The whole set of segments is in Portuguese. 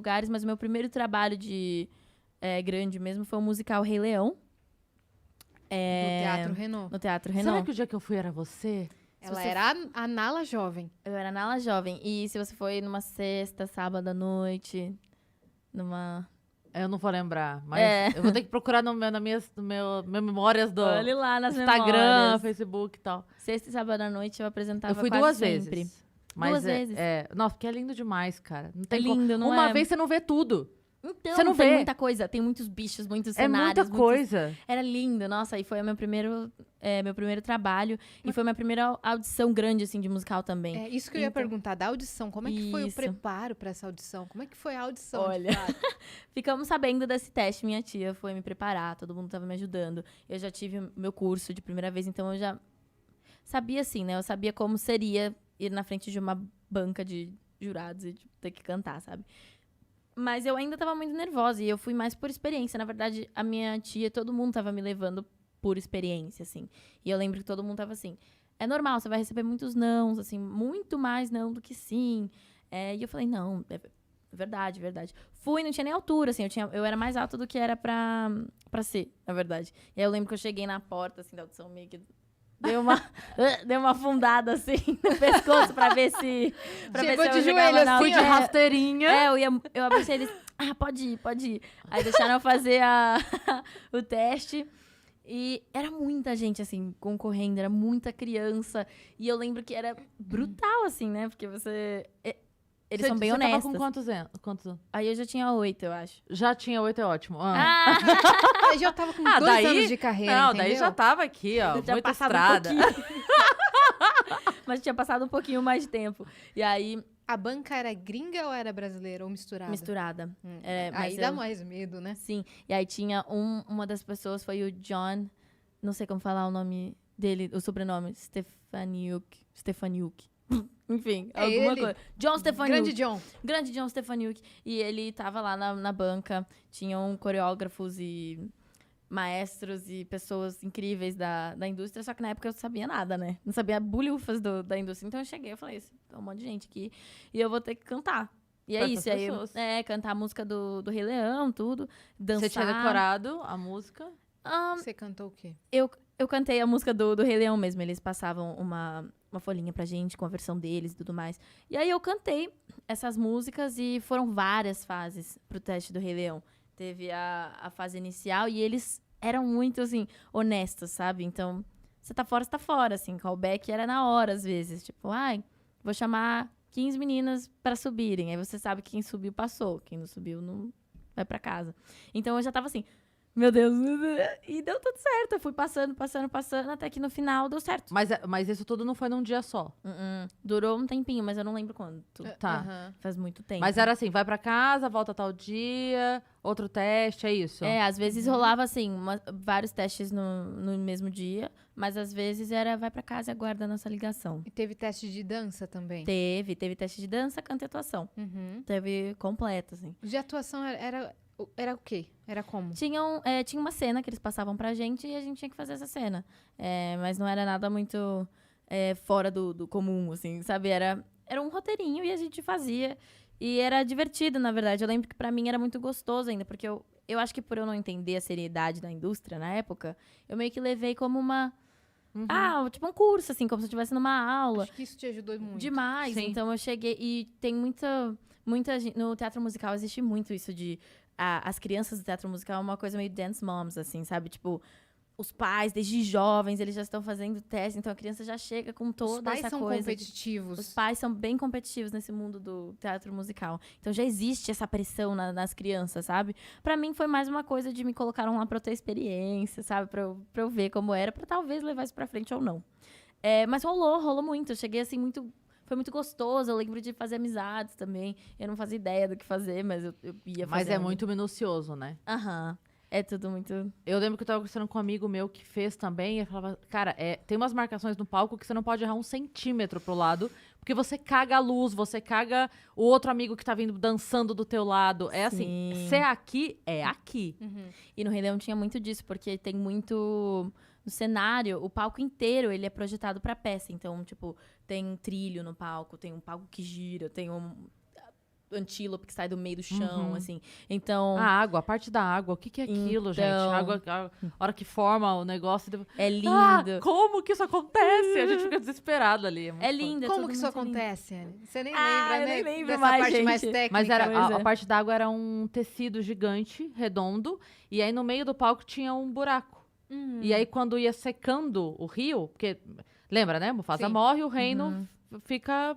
lugares, mas o meu primeiro trabalho grande mesmo foi o musical Rei Leão. No Teatro Renault. No Teatro Será Renault. que o dia que eu fui era você? Ela era a Nala jovem. Eu era na ala jovem. E se você foi numa sexta, sábado à noite, numa... Eu não vou lembrar, mas eu vou ter que procurar no meu memórias do Olhe lá nas Instagram, memórias. Facebook e tal. Sexta e sábado à noite eu apresentava Eu fui quase duas sempre. vezes. Mas Duas vezes? Nossa, porque é lindo demais, cara. Não tem lindo, não Uma é? vez você não vê tudo. Então, Você não tem vê. muita coisa. Tem muitos bichos, muitos É cenários. muita coisa. Era lindo, nossa. E foi o meu primeiro trabalho. E foi minha primeira audição grande, assim, de musical também. É isso que eu ia Então- perguntar, da audição. Como é que foi o Isso. preparo pra essa audição? Como é que foi a audição, Olha. de fato? Ficamos sabendo desse teste, minha tia foi me preparar, todo mundo tava me ajudando. Eu já tive meu curso de primeira vez, então eu já sabia assim, né? Eu sabia como seria ir na frente de uma banca de jurados e ter que cantar, sabe? Mas eu ainda tava muito nervosa e eu fui mais por experiência. Na verdade, a minha tia, todo mundo tava me levando por experiência, assim. E eu lembro que todo mundo tava assim, é normal, você vai receber muitos nãos, assim, muito mais não do que sim. E eu falei, não, verdade, verdade. Fui, não tinha nem altura, assim, eu era mais alta do que era pra ser, na verdade. E aí eu lembro que eu cheguei na porta, assim, da audição, meio que deu uma afundada, assim, no pescoço pra ver se... Chegou de eu joelho, chegava na assim, Fui de rasteirinha. eu abracei eles, pode ir. Aí deixaram eu fazer o teste. E era muita gente, assim, concorrendo, era muita criança. E eu lembro que era brutal, assim, né? Porque eles são bem Você honestos. tava com quantos anos? Aí eu já tinha 8, eu acho. Já tinha 8, é ótimo. Eu já tava com Ah, 2 daí- anos de carreira, Não, entendeu? daí já tava aqui, ó. Já tinha Muita passado estrada. um pouquinho. Mas tinha passado um pouquinho mais de tempo. E aí, A banca era gringa ou era brasileira? Ou misturada? misturada. Aí mas dá eu- mais medo, né? Sim. E aí tinha uma das pessoas, foi o John, não sei como falar o nome dele, o sobrenome, Stefaniuk. Enfim, É alguma ele? coisa. John Stefaniuk. Grande John. Grande John Stefaniuk. E ele tava lá na banca, tinham coreógrafos e maestros e pessoas incríveis da indústria, só que na época eu não sabia nada, né? Não sabia bulhufas da indústria. Então eu cheguei, eu falei assim, tem um monte de gente aqui e eu vou ter que cantar. E é Pra isso, essas aí pessoas. cantar a música do Rei Leão, tudo, dançar. Você tinha decorado a música? Você cantou o quê? Eu cantei a música do Rei Leão mesmo. Eles passavam uma folhinha pra gente com a versão deles e tudo mais. E aí eu cantei essas músicas e foram várias fases pro teste do Rei Leão. Teve a fase inicial e eles eram muito, assim, honestos, sabe? Então, você tá fora, assim. Callback era na hora, às vezes. Tipo, vou chamar 15 meninas pra subirem. Aí você sabe que quem subiu passou. Quem não subiu não vai pra casa. Então eu já tava assim... Meu Deus. E deu tudo certo. Eu fui passando, até que no final deu certo. Mas isso tudo não foi num dia só. Durou um tempinho, mas eu não lembro quando. Tá. Aham. Faz muito tempo. Mas era assim, vai pra casa, volta tal dia, outro teste, é isso? Às vezes rolava assim, vários testes no mesmo dia, mas às vezes era vai pra casa e aguarda a nossa ligação. E teve teste de dança também? Teve teste de dança, canto e atuação. Uhum. Teve completo, assim. De atuação era o quê? Era como? Tinha uma cena que eles passavam pra gente e a gente tinha que fazer essa cena. Mas não era nada muito fora do comum, assim, sabe? Era um roteirinho e a gente fazia. E era divertido, na verdade. Eu lembro que pra mim era muito gostoso ainda, porque eu acho que por eu não entender a seriedade da indústria na época, eu meio que levei como uma... tipo um curso, assim, como se eu estivesse numa aula. Acho que isso te ajudou muito. Demais. Sim. Então eu cheguei e tem muita gente. No teatro musical existe muito isso de. As crianças do teatro musical é uma coisa meio dance moms, assim, sabe? Tipo, os pais, desde jovens, eles já estão fazendo teste, então a criança já chega com toda Os pais essa são coisa. competitivos. Os pais são bem competitivos nesse mundo do teatro musical. Então já existe essa pressão nas crianças, sabe? Pra mim foi mais uma coisa de me colocaram lá pra eu ter experiência, sabe? Pra eu ver como era, pra talvez levar isso pra frente ou não. Mas rolou muito. Eu cheguei assim muito... Foi muito gostoso, eu lembro de fazer amizades também. Eu não fazia ideia do que fazer, mas eu ia Mas é fazendo. muito minucioso, né? Aham. É tudo muito... Eu lembro que eu tava conversando com um amigo meu que fez também, e ele falava, cara, tem umas marcações no palco que você não pode errar 1 centímetro pro lado, porque você caga a luz, você caga o outro amigo que tá vindo dançando do teu lado. É assim, Sim. se é aqui, é aqui. E no Rei Leão tinha muito disso, porque tem muito... No cenário, o palco inteiro, ele é projetado pra peça. Então, tipo, tem trilho no palco, tem um palco que gira, tem antílope que sai do meio do chão, Uhum. assim. Então, A água, a parte da água. O que que é aquilo, gente? Então- A hora que forma o negócio... é lindo. Ah, como que isso acontece? A gente fica desesperado ali. muito É foda. lindo. Como tudo que isso muito lindo. acontece, Anne? Você nem Ah, lembra, eu né? nem lembro Dessa mais, parte mais gente. técnica. Mas era, Pois a é. parte da água era um tecido gigante, redondo, e aí no meio do palco tinha um buraco. E aí quando ia secando o rio, porque lembra, né? Mufasa Sim. morre, o reino Uhum. fica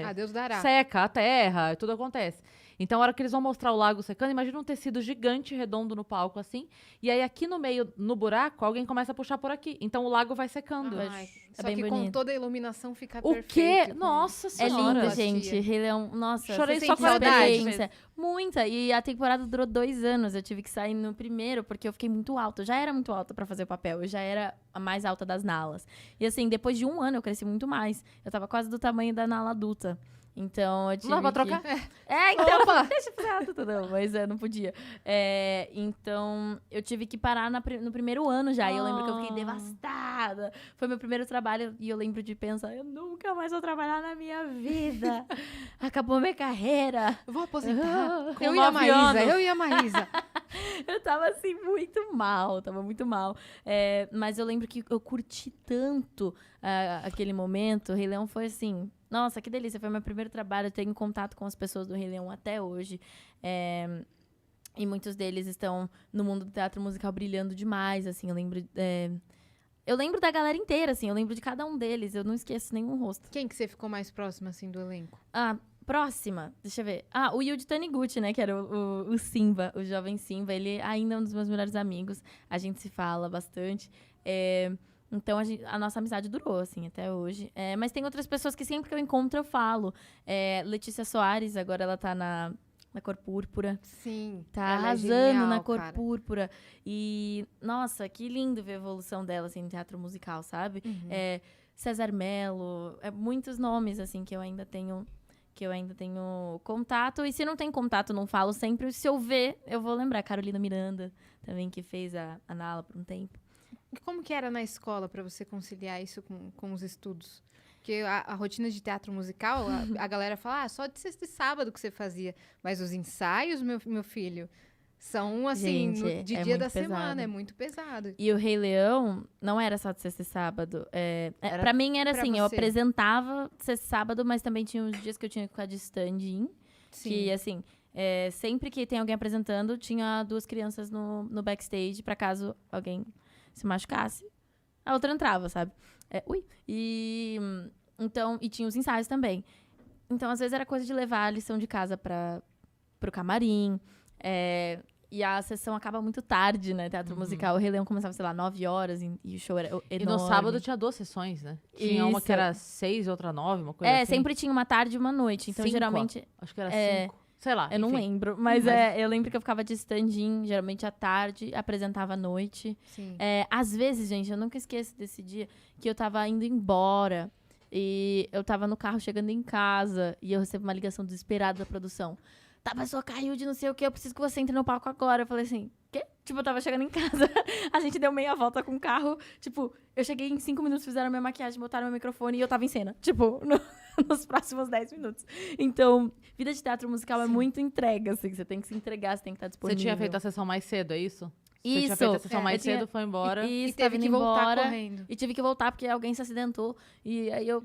Ah, Deus dará. seca, a terra, tudo acontece. Então, a hora que eles vão mostrar o lago secando, imagina um tecido gigante, redondo no palco, assim. E aí, aqui no meio, no buraco, alguém começa a puxar por aqui. Então, o lago vai secando. Ai, É só bem que com bonito. toda a iluminação fica O perfeito. quê? com- Nossa É senhora. lindo, Tia. gente. Rei Leão, nossa, Chorei você só sente com a experiência. Muita. E a temporada durou 2 anos. Eu tive que sair no primeiro, porque eu fiquei muito alta. Eu já era muito alta pra fazer o papel. Eu já era a mais alta das Nalas. E assim, depois de 1 ano, eu cresci muito mais. Eu tava quase do tamanho da Nala adulta. Então, eu tive Não dá pra que... trocar? Então, Opa! deixa eu fazer adulta, não. Mas não podia. Então, eu tive que parar no primeiro ano já. E eu lembro que eu fiquei Ah. devastada. Foi meu primeiro trabalho e eu lembro de pensar, eu nunca mais vou trabalhar na minha vida. Acabou minha carreira. Eu vou aposentar. Com Eu e a 9 Maísa, anos. eu e a Maísa. Eu tava assim, muito mal, tava muito mal. Mas eu lembro que eu curti tanto aquele momento. O Rei Leão foi assim, nossa, que delícia, foi meu primeiro trabalho. Eu tenho contato com as pessoas do Rei Leão até hoje. E muitos deles estão no mundo do teatro musical brilhando demais, assim, eu lembro da galera inteira, assim, eu lembro de cada um deles, eu não esqueço nenhum rosto. Quem que você ficou mais próximo, assim, do elenco? Próxima, deixa eu ver. O Yuji Taniguchi, né, que era o Simba, o jovem Simba. Ele ainda é um dos meus melhores amigos. A gente se fala bastante. Então, a nossa amizade durou, assim, até hoje. Mas tem outras pessoas que sempre que eu encontro, eu falo. Letícia Soares, agora ela tá na Cor Púrpura. Sim. Tá ela é arrasando genial, na Cor cara. Púrpura. E, nossa, que lindo ver a evolução dela, assim, no teatro musical, sabe? Uhum. César Mello, muitos nomes, assim, que eu ainda tenho contato. E se não tem contato, não falo sempre. Se eu ver, eu vou lembrar. Carolina Miranda, também, que fez a Nala por um tempo. E como que era na escola pra você conciliar isso com os estudos? Porque a rotina de teatro musical, a galera fala, só de sexta e sábado que você fazia. Mas os ensaios, meu filho, são assim, Gente, de é dia muito da semana, pesado. é muito pesado. E o Rei Leão não era só de sexta e sábado. Era Pra mim era pra assim, eu você. apresentava sexta e sábado, mas também tinha os dias que eu tinha que ficar de stand-in. Sim. Que, assim, sempre que tem alguém apresentando, tinha 2 crianças no backstage, pra caso alguém se machucasse. A outra entrava, sabe? E tinha os ensaios também. Então, às vezes, era coisa de levar a lição de casa pro camarim. E a sessão acaba muito tarde, né? Teatro musical. O Rei Leão começava, sei lá, 9 horas e o show era enorme. E no sábado tinha 2 sessões, né? Tinha uma que Isso. era 6 e outra 9, uma coisa assim. sempre tinha uma tarde e uma noite. Então, 5? geralmente... Acho que era É, 5. Sei lá, Eu não enfim. lembro, mas eu lembro que eu ficava de stand-in, geralmente à tarde, apresentava à noite. Sim. Às vezes, gente, eu nunca esqueço desse dia que eu tava indo embora e eu tava no carro chegando em casa e eu recebo uma ligação desesperada da produção. Tá, a pessoa caiu de não sei o que, eu preciso que você entre no palco agora. Eu falei assim, quê? Tipo, eu tava chegando em casa, a gente deu meia volta com o carro, tipo, eu cheguei em 5 minutos, fizeram minha maquiagem, botaram meu microfone e eu tava em cena, tipo, nos próximos 10 minutos. Então, vida de teatro musical é muito entrega, assim, você tem que se entregar, você tem que estar Você disponível. tinha feito a sessão mais cedo, é isso? Você tinha Isso. feito a sessão É, mais eu tinha- cedo, foi embora. E E tava teve indo que voltar embora, correndo. E tive que voltar porque alguém se acidentou. E aí eu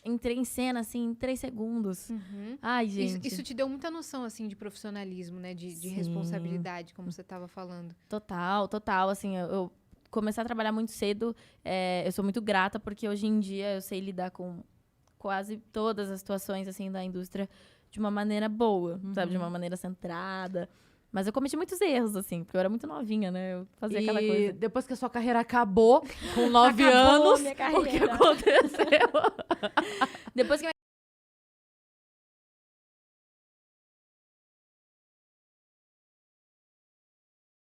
entrei em cena, assim, em 3 segundos. Uhum. Ai, Isso, gente. isso te deu muita noção, assim, de profissionalismo, né? De Sim. responsabilidade, como você estava falando. Total. Assim, eu comecei a trabalhar muito cedo. Eu sou muito grata porque hoje em dia eu sei lidar com quase todas as situações, assim, da indústria de uma maneira boa, sabe? De uma maneira centrada. Mas eu cometi muitos erros, assim, porque eu era muito novinha, né? Eu fazia aquela E coisa. depois que a sua carreira acabou, com 9 Acabou anos, minha o que carreira. aconteceu?